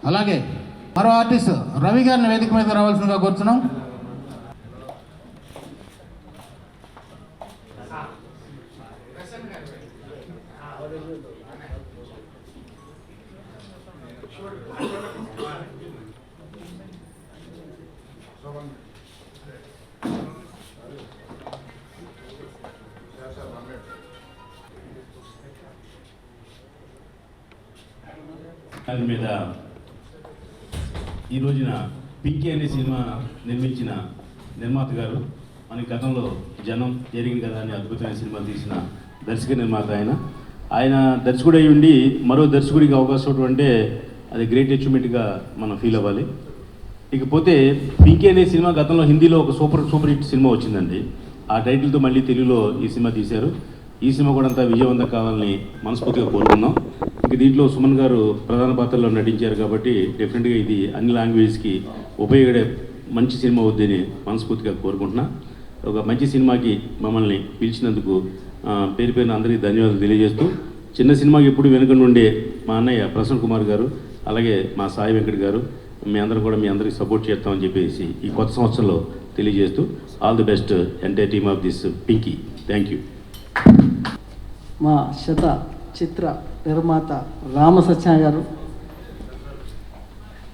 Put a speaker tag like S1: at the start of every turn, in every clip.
S1: అలాగే మరో ఆర్టిస్ట్ రవి గారిని వేదిక మీద రావాల్సిందిగా కోరుతున్నాం.
S2: దాని మీద ఈ రోజున పింకీ అనే సినిమా నిర్మించిన నిర్మాత గారు మన గతంలో జనం జరిగింది కదా అని అద్భుతమైన సినిమా తీసిన దర్శక నిర్మాత ఆయన దర్శకుడు అయి ఉండి మరో దర్శకుడికి అవకాశం అంటే అది గ్రేట్ అచీవ్మెంట్గా మనం ఫీల్ అవ్వాలి. ఇకపోతే పింకీ అనే సినిమా గతంలో హిందీలో ఒక సూపర్ హిట్ సినిమా వచ్చిందండి. ఆ టైటిల్తో మళ్ళీ తెలుగులో ఈ సినిమా తీశారు. ఈ సినిమా కూడా అంతా విజయవంతం కావాలని మనస్ఫూర్తిగా కోరుకున్నాం. ఇంక దీంట్లో సుమన్ గారు ప్రధాన పాత్రలో నటించారు కాబట్టి డెఫినెట్గా ఇది అన్ని లాంగ్వేజ్కి ఉపయోగపడే మంచి సినిమా అవుద్దని మనస్ఫూర్తిగా కోరుకుంటున్నా. ఒక మంచి సినిమాకి మమ్మల్ని పిలిచినందుకు పేరు పేరున అందరికీ ధన్యవాదాలు తెలియజేస్తూ, చిన్న సినిమాకి ఎప్పుడు వెనుక నుండే మా అన్నయ్య ప్రసన్న కుమార్ గారు, అలాగే మా సాయి వెంకట్ గారు, మీ అందరూ కూడా మీ అందరికీ సపోర్ట్ చేస్తామని చెప్పేసి ఈ కొత్త సంవత్సరంలో తెలియజేస్తూ all the best entire team of this Pinky. Thank you.
S3: మా శత చిత్ర నిర్మాత రామసత్య గారు,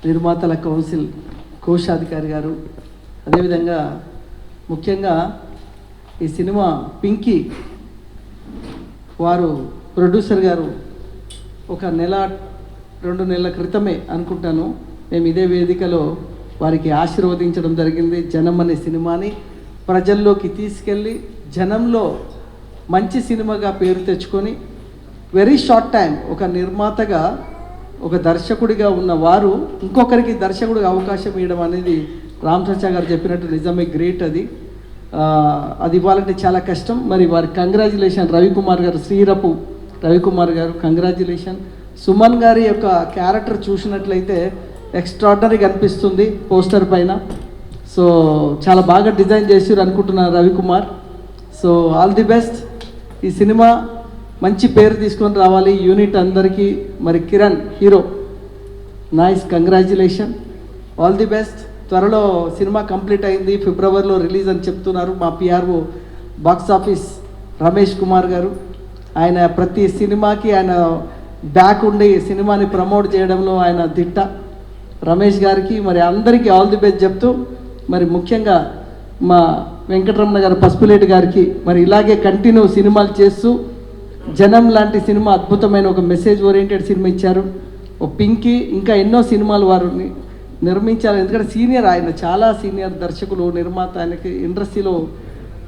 S3: నిర్మాతల కౌన్సిల్ కోశాధికారి గారు, అదేవిధంగా ముఖ్యంగా ఈ సినిమా పింకీ వారు ప్రొడ్యూసర్ గారు ఒక 1-2 నెలల క్రితమే అనుకుంటాను మేము ఇదే వేదికలో వారికి ఆశీర్వదించడం జరిగింది. జనం అనే సినిమాని ప్రజల్లోకి తీసుకెళ్ళి జనంలో మంచి సినిమాగా పేరు తెచ్చుకొని వెరీ షార్ట్ టైం ఒక నిర్మాతగా ఒక దర్శకుడిగా ఉన్న వారు ఇంకొకరికి దర్శకుడిగా అవకాశం ఇవ్వడం అనేది రామసత్య గారు చెప్పినట్టు నిజమే గ్రేట్. అది ఇవ్వాలంటే చాలా కష్టం. మరి వారి కంగ్రాచులేషన్ రవికుమార్ గారు, శ్రీరపు రవికుమార్ గారు కంగ్రాచులేషన్. సుమన్ గారి యొక్క క్యారెక్టర్ చూసినట్లయితే ఎక్స్ట్రాడినరీగా అనిపిస్తుంది పోస్టర్ పైన. సో చాలా బాగా డిజైన్ చేసారు అనుకుంటున్నాను Ravikumar. So all the best. ఈ సినిమా మంచి పేరు తీసుకొని రావాలి యూనిట్ అందరికీ. మరి Kiran hero, nice, congratulation, all the best. త్వరలో సినిమా కంప్లీట్ అయింది, ఫిబ్రవరిలో రిలీజ్ అని చెప్తున్నారు మా PRO box office Ramesh Kumar గారు. ఆయన ప్రతి సినిమాకి ఆయన బ్యాక్ ఉండి సినిమాని ప్రమోట్ చేయడంలో ఆయన దిట్ట. రమేష్ గారికి మరి అందరికీ ఆల్ ది బెస్ట్ చెప్తూ, మరి ముఖ్యంగా మా వెంకటరమణ గారు పసుపులేటి గారికి మరి ఇలాగే కంటిన్యూ సినిమాలు చేస్తూ జనం లాంటి సినిమా అద్భుతమైన ఒక మెసేజ్ ఓరియంటెడ్ సినిమా ఇచ్చారు. ఓ పింకీ ఇంకా ఎన్నో సినిమాలు వారు నిర్మించారు. ఎందుకంటే సీనియర్, ఆయన చాలా సీనియర్ దర్శకులు, నిర్మాత. ఆయనకి ఇండస్ట్రీలో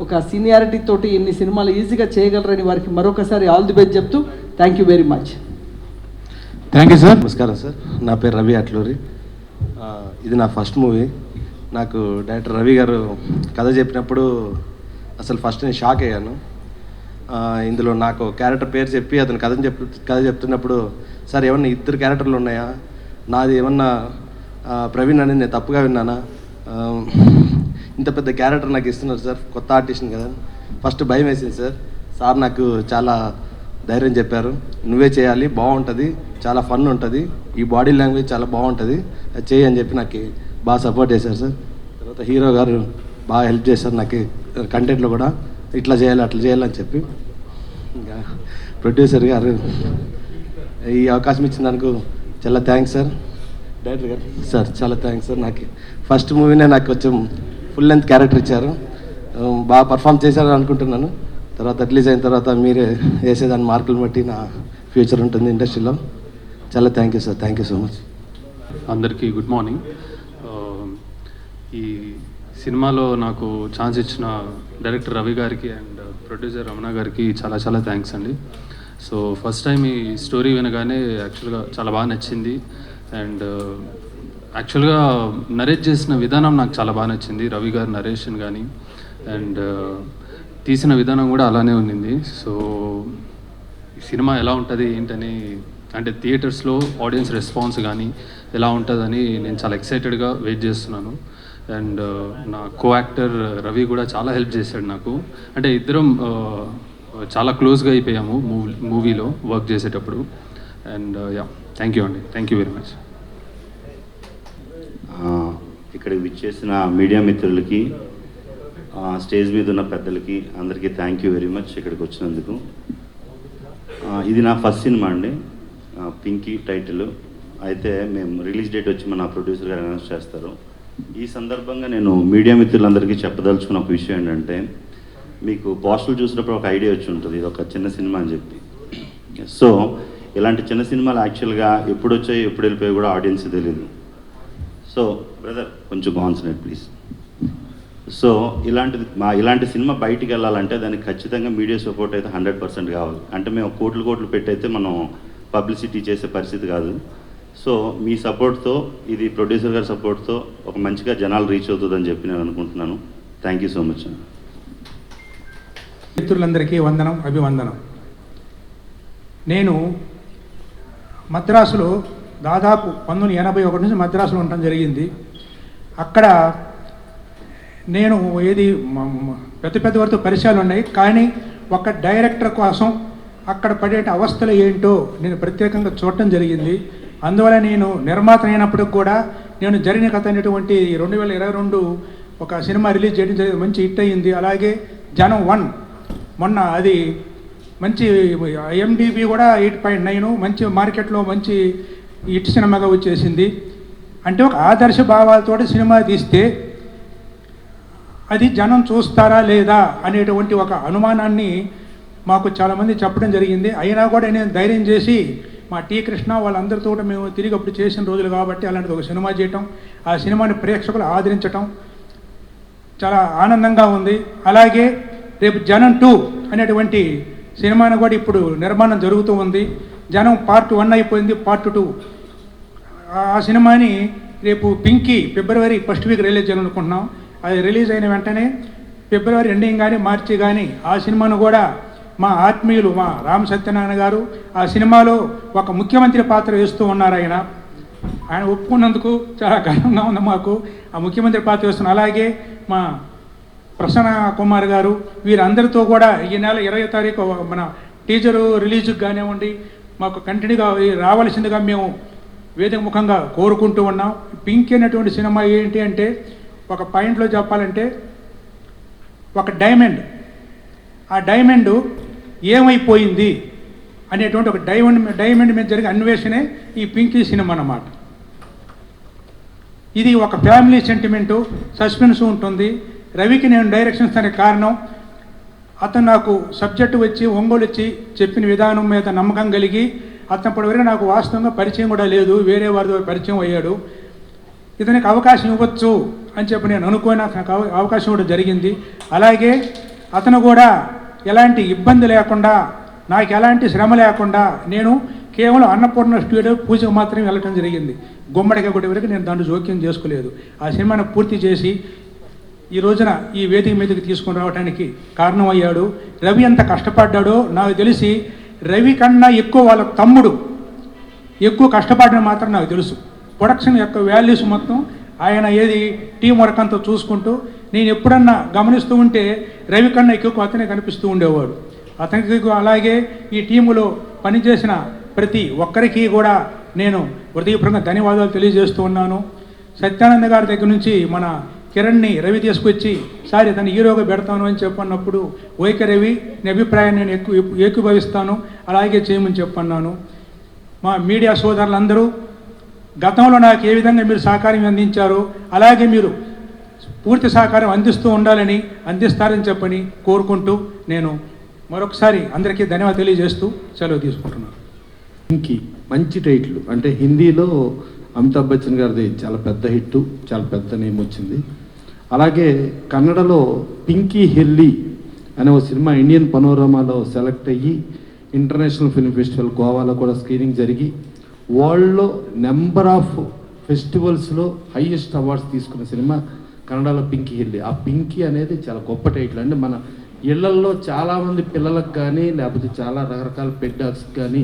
S3: ఒక సీనియారిటీ తోటి ఇన్ని సినిమాలు ఈజీగా చేయగలరని వారికి మరొకసారి ఆల్ ది బెస్ట్ చెప్తూ thank you very much.
S1: Thank you sir.
S4: నమస్కారం సార్, నా పేరు రవి అట్లూరి. ఇది నా ఫస్ట్ మూవీ. నాకు డైరెక్టర్ రవి గారు కథ చెప్పినప్పుడు అసలు ఫస్ట్ నేను షాక్ అయ్యాను. ఇందులో నాకు క్యారెక్టర్ పేరు చెప్పి అతను కథ చెప్తున్నప్పుడు, సార్ ఏమన్నా 2 క్యారెక్టర్లు ఉన్నాయా, నాది ఏమన్నా ప్రవీణ్ అని నేను తప్పుగా విన్నానా, ఇంత పెద్ద క్యారెక్టర్ నాకు ఇస్తున్నారు సార్, కొత్త ఆర్టిస్ట్ని కదా. ఫస్ట్ భయం వేసింది సార్. సార్ నాకు చాలా ధైర్యం చెప్పారు, నువ్వే చేయాలి, బాగుంటుంది, చాలా ఫన్ ఉంటుంది, ఈ బాడీ లాంగ్వేజ్ చాలా బాగుంటుంది, అది చేయి అని చెప్పి నాకు బాగా సపోర్ట్ చేశారు సార్. తర్వాత హీరో గారు బాగా హెల్ప్ చేశారు నాకు కంటెంట్లో కూడా, ఇట్లా చేయాలి అట్లా చేయాలని చెప్పి. ఇంకా ప్రొడ్యూసర్ గారు ఈ అవకాశం ఇచ్చినందుకు చాలా థ్యాంక్స్ సార్. డైరెక్టర్ గారు సార్ చాలా థ్యాంక్స్ సార్. నాకు ఫస్ట్ మూవీనే నాకు కొంచెం ఫుల్ లెంత్ క్యారెక్టర్ ఇచ్చారు, బాగా పర్ఫామ్ చేశారు అనుకుంటున్నాను. తర్వాత రిలీజ్ అయిన తర్వాత మీరే వేసేదాన్ని మార్కులు బట్టి నా ఫ్యూచర్ ఉంటుంది ఇండస్ట్రీలో. చాలా thank you sir, thank you so much.
S5: అందరికీ గుడ్ మార్నింగ్. ఈ సినిమాలో నాకు ఛాన్స్ ఇచ్చిన డైరెక్టర్ రవి గారికి అండ్ ప్రొడ్యూసర్ రమణ గారికి చాలా చాలా థ్యాంక్స్ అండి. సో ఫస్ట్ టైం ఈ స్టోరీ వినగానే యాక్చువల్గా చాలా బాగా నచ్చింది. అండ్ యాక్చువల్గా నరేట్ చేసిన విధానం నాకు చాలా బాగా నచ్చింది, రవి గారి నరేషన్ కానీ, అండ్ తీసిన విధానం కూడా అలానే ఉండింది. సో ఈ సినిమా ఎలా ఉంటుంది ఏంటని అంటే థియేటర్స్లో ఆడియన్స్ రెస్పాన్స్ కానీ ఎలా ఉంటుందని నేను చాలా ఎక్సైటెడ్గా వెయిట్ చేస్తున్నాను. అండ్ నా కో యాక్టర్ రవి కూడా చాలా హెల్ప్ చేశాడు నాకు. అంటే ఇద్దరం చాలా క్లోజ్గా అయిపోయాము మూవీలో వర్క్ చేసేటప్పుడు. అండ్ థ్యాంక్ యూ అండి, థ్యాంక్ యూ వెరీ మచ్.
S2: ఇక్కడికి విచ్చేసిన మీడియా మిత్రులకి, స్టేజ్ మీద ఉన్న పెద్దలకి అందరికీ థ్యాంక్ యూ వెరీ మచ్ ఇక్కడికి వచ్చినందుకు. ఇది నా ఫస్ట్ సినిమా అండి, పింకీ టైటిల్. అయితే మేము రిలీజ్ డేట్ వచ్చి మన ప్రొడ్యూసర్ గారు అనౌన్స్ చేస్తారు. ఈ సందర్భంగా నేను మీడియా మిత్రులందరికీ చెప్పదలుచుకున్న ఒక విషయం ఏంటంటే, మీకు పోస్టర్లు చూసినప్పుడు ఒక ఐడియా వచ్చి ఉంటుంది ఇది ఒక చిన్న సినిమా అని చెప్పి. సో ఇలాంటి చిన్న సినిమాలు యాక్చువల్గా ఎప్పుడు వచ్చాయి ఎప్పుడు వెళ్ళిపోయి కూడా ఆడియన్స్ తెలియదు. సో బ్రదర్ కొంచెం కాన్సన్ట్రేట్ ప్లీజ్. సో ఇలాంటి సినిమా బయటికి వెళ్ళాలంటే దానికి ఖచ్చితంగా మీడియా సపోర్ట్ అయితే 100% కావాలి. అంటే మేము కోట్లు పెట్టి అయితే మనం పబ్లిసిటీ చేసే పరిస్థితి కాదు. సో మీ సపోర్ట్తో, ఇది ప్రొడ్యూసర్ గారి సపోర్ట్తో ఒక మంచిగా జనాలు రీచ్ అవుతుందని చెప్పి నేను అనుకుంటున్నాను. Thank you so much.
S6: మిత్రులందరికీ వందనం, అభివందనం. నేను మద్రాసులో దాదాపు 1981 నుంచి మద్రాసులో ఉండటం జరిగింది. అక్కడ నేను పెద్ద వరకు పరిచయాలు ఉన్నాయి, కానీ ఒక డైరెక్టర్ కోసం అక్కడ పడే అవస్థలు ఏంటో నేను ప్రత్యేకంగా చూడటం జరిగింది. అందువల్ల నేను నిర్మాత అయినప్పటికి కూడా నేను జరిగిన కథ అనేటువంటి 2022 ఒక సినిమా రిలీజ్ చేయడం జరిగింది, మంచి హిట్ అయ్యింది. అలాగే జనం 1 మొన్న అది మంచి IMDb కూడా 8.9 మంచి మార్కెట్లో మంచి హిట్ సినిమాగా వచ్చేసింది. అంటే ఒక ఆదర్శ భావాలతో సినిమా తీస్తే అది జనం చూస్తారా లేదా అనేటువంటి ఒక అనుమానాన్ని మాకు చాలామంది చెప్పడం జరిగింది. అయినా కూడా నేను ధైర్యం చేసి మా టీ కృష్ణ వాళ్ళందరితో మేము తిరిగి అప్పుడు చేసిన రోజులు కాబట్టి అలాంటిది ఒక సినిమా చేయటం, ఆ సినిమాని ప్రేక్షకులు ఆదరించటం చాలా ఆనందంగా ఉంది. అలాగే రేపు జనం 2 అనేటువంటి సినిమాను కూడా ఇప్పుడు నిర్మాణం జరుగుతూ ఉంది. జనం పార్ట్ 1 అయిపోయింది, పార్ట్ 2 ఆ సినిమాని రేపు పింకీ ఫిబ్రవరి 1st వీక్ రిలీజ్ చేయాలనుకుంటున్నాం. అది రిలీజ్ అయిన వెంటనే ఫిబ్రవరి ఎండింగ్ కానీ మార్చి కానీ ఆ సినిమాను కూడా మా ఆత్మీయులు మా రామ్ సత్యనారాయణ గారు ఆ సినిమాలో ఒక ముఖ్యమంత్రి పాత్ర వేస్తూ ఉన్నారు. ఆయన ఒప్పుకున్నందుకు చాలా గర్వంగా ఉంది మాకు, ఆ ముఖ్యమంత్రి పాత్ర వేస్తున్నారు. అలాగే మా ప్రసన్న కుమార్ గారు వీరందరితో కూడా ఈ నెల 20వ తారీఖు మన టీజరు రిలీజ్కి కానివ్వండి మాకు కంటిన్యూగా రావాల్సిందిగా మేము వేదిక ముఖంగా కోరుకుంటూ ఉన్నాం. పింక్ అనేటువంటి సినిమా ఏంటి అంటే, ఒక పాయింట్లో చెప్పాలంటే ఒక డైమండ్, ఆ డైమండ్ ఏమైపోయింది అనేటువంటి ఒక డైమండ్ మీద జరిగే అన్వేషణే ఈ పింకీ సినిమా అన్నమాట. ఇది ఒక ఫ్యామిలీ సెంటిమెంటు, సస్పెన్స్ ఉంటుంది. రవికి నేను డైరెక్షన్ ఇస్తానికి కారణం అతను నాకు సబ్జెక్టు వచ్చి ఒంగోలు వచ్చి చెప్పిన విధానం మీద నమ్మకం కలిగి అతను ఇప్పటివరకు నాకు వాస్తవంగా పరిచయం కూడా లేదు, వేరే వారి ద్వారా పరిచయం అయ్యాడు. ఇతనికి అవకాశం ఇవ్వచ్చు అని చెప్పి నేను అనుకోని నాకు అవకాశం కూడా జరిగింది. అలాగే అతను కూడా ఎలాంటి ఇబ్బంది లేకుండా, నాకు ఎలాంటి శ్రమ లేకుండా నేను కేవలం అన్నపూర్ణ స్టూడియో పూజకు మాత్రమే వెళ్ళటం జరిగింది. గుమ్మడికాయ కొట్టే వరకు నేను దాంట్లో జోక్యం చేసుకోలేదు. ఆ సినిమాను పూర్తి చేసి ఈ రోజున ఈ వేదిక మీదకి తీసుకొని రావడానికి కారణమయ్యాడు. రవి ఎంత కష్టపడ్డాడో నాకు తెలిసి రవి కన్నా ఎక్కువ వాళ్ళ తమ్ముడు ఎక్కువ కష్టపడడం మాత్రం నాకు తెలుసు. ప్రొడక్షన్ యొక్క వాల్యూస్ మొత్తం ఆయన ఏది టీం వర్క్ అంతా చూసుకుంటూ నేను ఎప్పుడన్నా గమనిస్తూ ఉంటే రవి కన్నా ఎక్కువ అతనే కనిపిస్తూ ఉండేవాడు. అతనికి అలాగే ఈ టీములో పనిచేసిన ప్రతి ఒక్కరికి కూడా నేను హృదయపూర్వకంగా ధన్యవాదాలు తెలియజేస్తూ ఉన్నాను. సత్యానంద గారి దగ్గర నుంచి మన కిరణ్ని రవి తీసుకొచ్చి సార్ తను హీరోగా పెడతాను అని చెప్పన్నప్పుడు ఓకే రవి నీ అభిప్రాయాన్ని నేను ఏకీభవిస్తాను, అలాగే చేయమని చెప్పన్నాను. మా మీడియా సోదరులందరూ గతంలో నాకు ఏ విధంగా మీరు సహకారం అందించారో అలాగే మీరు పూర్తి సహకారం అందిస్తారని చెప్పని కోరుకుంటూ నేను మరొకసారి అందరికీ ధన్యవాదాలు తెలియజేస్తూ సెలవు తీసుకుంటున్నాను.
S7: పింకీ మంచి టైటిల్, అంటే హిందీలో అమితాబ్ బచ్చన్ గారిది చాలా పెద్ద హిట్, చాలా పెద్ద నేమ్ వచ్చింది. అలాగే కన్నడలో పింకీ హెల్లి అనే ఒక సినిమా ఇండియన్ పనోరమాలో సెలెక్ట్ అయ్యి ఇంటర్నేషనల్ ఫిల్మ్ ఫెస్టివల్ గోవాలో కూడా స్క్రీనింగ్ జరిగి వరల్డ్లో నెంబర్ ఆఫ్ ఫెస్టివల్స్లో హైయెస్ట్ అవార్డ్స్ తీసుకున్న సినిమా కన్నడలో పింకీ హెల్లి. ఆ పింకీ అనేది చాలా గొప్ప టైటిల్. అంటే మన ఇళ్లల్లో చాలామంది పిల్లలకు కానీ లేకపోతే చాలా రకరకాల పెట్ డాగ్స్కి కానీ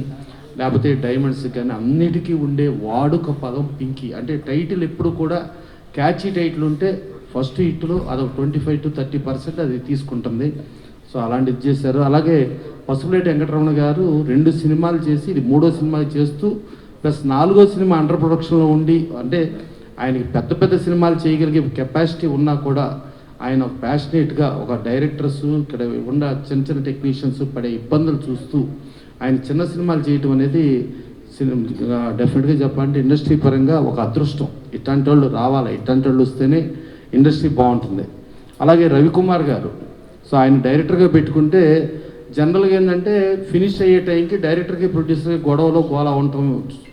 S7: లేకపోతే డైమండ్స్ కానీ అన్నిటికీ ఉండే వాడుక పదం పింకీ. అంటే టైటిల్ ఎప్పుడు కూడా క్యాచీ టైటిల్ ఉంటే ఫస్ట్ హిట్లో అదొక 25 to 30% అది తీసుకుంటుంది. సో అలాంటిది చేశారు. అలాగే పసుపులేటి వెంకటరమణ గారు 2 సినిమాలు చేసి ఇది 3వ సినిమా చేస్తూ ప్లస్ 4వ సినిమా అండర్ ప్రొడక్షన్లో ఉండి, అంటే ఆయనకి పెద్ద పెద్ద సినిమాలు చేయగలిగే కెపాసిటీ ఉన్నా కూడా ఆయన ప్యాషనేట్గా ఒక డైరెక్టర్స్ ఇక్కడ ఉన్న చిన్న చిన్న టెక్నీషియన్స్ పడే ఇబ్బందులు చూస్తూ ఆయన చిన్న సినిమాలు చేయటం అనేది డెఫినెట్గా చెప్పాలంటే ఇండస్ట్రీ పరంగా ఒక అదృష్టం. ఇట్లాంటి వాళ్ళు రావాలి, ఇట్లాంటి వాళ్ళు వస్తేనే ఇండస్ట్రీ బాగుంటుంది. అలాగే రవికుమార్ గారు, సో ఆయన డైరెక్టర్గా పెట్టుకుంటే జనరల్గా ఏంటంటే ఫినిష్ అయ్యే టైంకి డైరెక్టర్కి ప్రొడ్యూసర్కి గొడవలో గోలా ఉంటాం,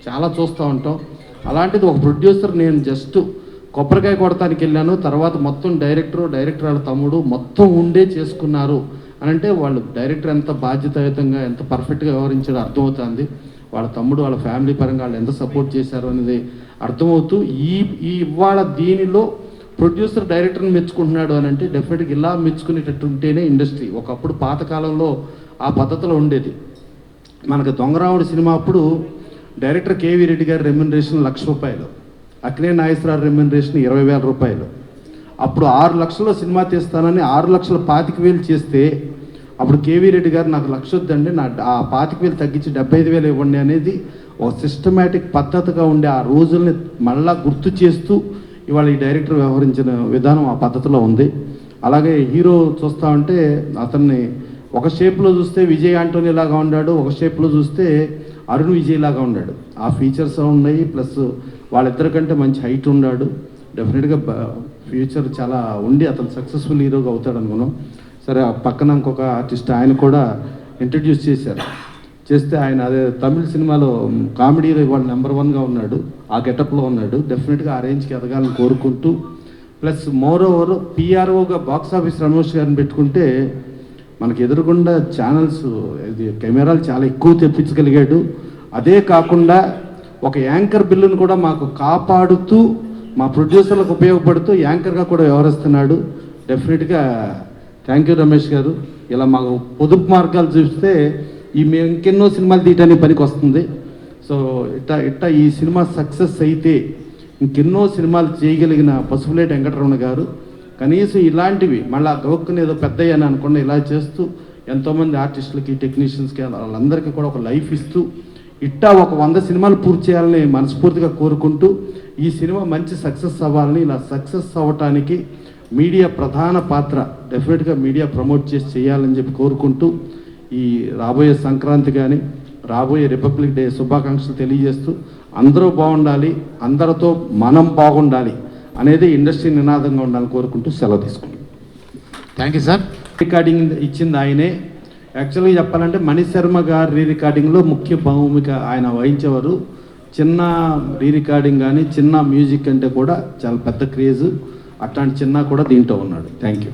S7: చాలా చూస్తూ ఉంటాం. అలాంటిది ఒక ప్రొడ్యూసర్ నేను జస్ట్ కొబ్బరికాయ కొడతానికి వెళ్ళాను, తర్వాత మొత్తం డైరెక్టర్ వాళ్ళ తమ్ముడు మొత్తం ఉండే చేసుకున్నారు అని అంటే వాళ్ళు డైరెక్టర్ ఎంత బాధ్యతాయుతంగా ఎంత పర్ఫెక్ట్గా వ్యవహరించాడో అర్థమవుతుంది. వాళ్ళ తమ్ముడు వాళ్ళ ఫ్యామిలీ పరంగా వాళ్ళు ఎంత సపోర్ట్ చేశారు అనేది అర్థమవుతూ ఈ ఇవాళ దీనిలో ప్రొడ్యూసర్ డైరెక్టర్ని మెచ్చుకుంటున్నాడు అని అంటే డెఫినెట్గా ఇలా మెచ్చుకునేటట్టు ఉంటేనే ఇండస్ట్రీ. ఒకప్పుడు పాతకాలంలో ఆ పద్ధతిలో ఉండేది. మనకు దొంగరావుడు సినిమా అప్పుడు డైరెక్టర్ కేవీ రెడ్డి గారి రెమ్యునరేషన్ ₹1,00,000, అక్కినే నాగేశ్వరరావు రెమ్యునరేషన్ ₹20,000. అప్పుడు 6 లక్షల్లో సినిమా తీస్తానని 6,25,000 చేస్తే అప్పుడు కేవీ రెడ్డి గారు నాకు 1,00,000 వద్దండి, నా ఆ 25,000 తగ్గించి 75,000 ఇవ్వండి అనేది ఒక సిస్టమేటిక్ పద్ధతిగా ఉండే ఆ రోజుల్ని మళ్ళా గుర్తు చేస్తూ ఇవాళ ఈ డైరెక్టర్ వ్యవహరించిన విధానం ఆ పద్ధతిలో ఉంది. అలాగే హీరో చూస్తూ ఉంటే అతన్ని ఒక షేప్లో చూస్తే విజయ్ ఆంటోనీ లాగా ఉన్నాడు, ఒక షేప్లో చూస్తే అరుణ్ విజయ్ లాగా ఉన్నాడు. ఆ ఫీచర్స్ ఉన్నాయి, ప్లస్ వాళ్ళిద్దరికంటే మంచి హైట్ ఉన్నాడు. డెఫినెట్గా ఫ్యూచర్ చాలా ఉండి అతను సక్సెస్ఫుల్ హీరోగా అవుతాడు అనుకున్నాం. సరే ఆ పక్కన ఇంకొక ఆర్టిస్ట్ ఆయన కూడా ఇంట్రడ్యూస్ చేస్తే ఆయన అదే తమిళ సినిమాలో కామెడీలో ఇవాళ నెంబర్ 1గా ఉన్నాడు, ఆ గెటప్లో ఉన్నాడు. డెఫినెట్గా ఆ రేంజ్కి ఎదగాలని కోరుకుంటూ ప్లస్ మోర్ ఓవర్ పిఆర్ఓగా బాక్స్ ఆఫీస్ రమేష్ గారిని పెట్టుకుంటే మనకి ఎదురుగుండా ఛానల్స్ ఇది కెమెరాలు చాలా ఎక్కువ తెప్పించగలిగాడు. అదే కాకుండా ఒక యాంకర్ బిల్లును కూడా మాకు కాపాడుతూ మా ప్రొడ్యూసర్లకు ఉపయోగపడుతూ యాంకర్గా కూడా వ్యవహరిస్తున్నాడు. డెఫినెట్గా థ్యాంక్ యూ రమేష్ గారు. ఇలా మాకు పొదుపు మార్గాలు చూస్తే మేము ఇంకెన్నో సినిమాలు తీయటానికి పనికి వస్తుంది. సో ఇట్టా ఈ సినిమా సక్సెస్ అయితే ఇంకెన్నో సినిమాలు చేయగలిగిన పసుపులేటి వెంకటరమణ గారు కనీసం ఇలాంటివి మళ్ళీ గౌక్కుని ఏదో పెద్దయ్య అని అనుకున్న ఇలా చేస్తూ ఎంతోమంది ఆర్టిస్టులకి టెక్నీషియన్స్కి వాళ్ళందరికీ కూడా ఒక లైఫ్ ఇస్తూ ఇట్టా ఒక 100 సినిమాలు పూర్తి చేయాలని మనస్ఫూర్తిగా కోరుకుంటూ ఈ సినిమా మంచి సక్సెస్ అవ్వాలని, ఇలా సక్సెస్ అవ్వటానికి మీడియా ప్రధాన పాత్ర డెఫినెట్గా మీడియా ప్రమోట్ చేసి చేయాలని చెప్పి కోరుకుంటూ ఈ రాబోయే సంక్రాంతి కానీ రాబోయే రిపబ్లిక్ డే శుభాకాంక్షలు తెలియజేస్తూ అందరూ బాగుండాలి, అందరితో మనం బాగుండాలి అనేది ఇండస్ట్రీ నినాదంగా ఉండాలని కోరుకుంటూ సెలవు తీసుకుంటాం.
S1: Thank you sir.
S7: రికార్డింగ్ ఇచ్చింది ఆయనే. యాక్చువల్గా చెప్పాలంటే మణిశర్మ గారు రీ రికార్డింగ్లో ముఖ్య భూమిక ఆయన వహించేవారు. చిన్న రీ రికార్డింగ్ కానీ చిన్న మ్యూజిక్ అంటే కూడా చాలా పెద్ద క్రేజ్. అట్లాంటి చిన్న కూడా దీంట్లో ఉన్నాడు. Thank you.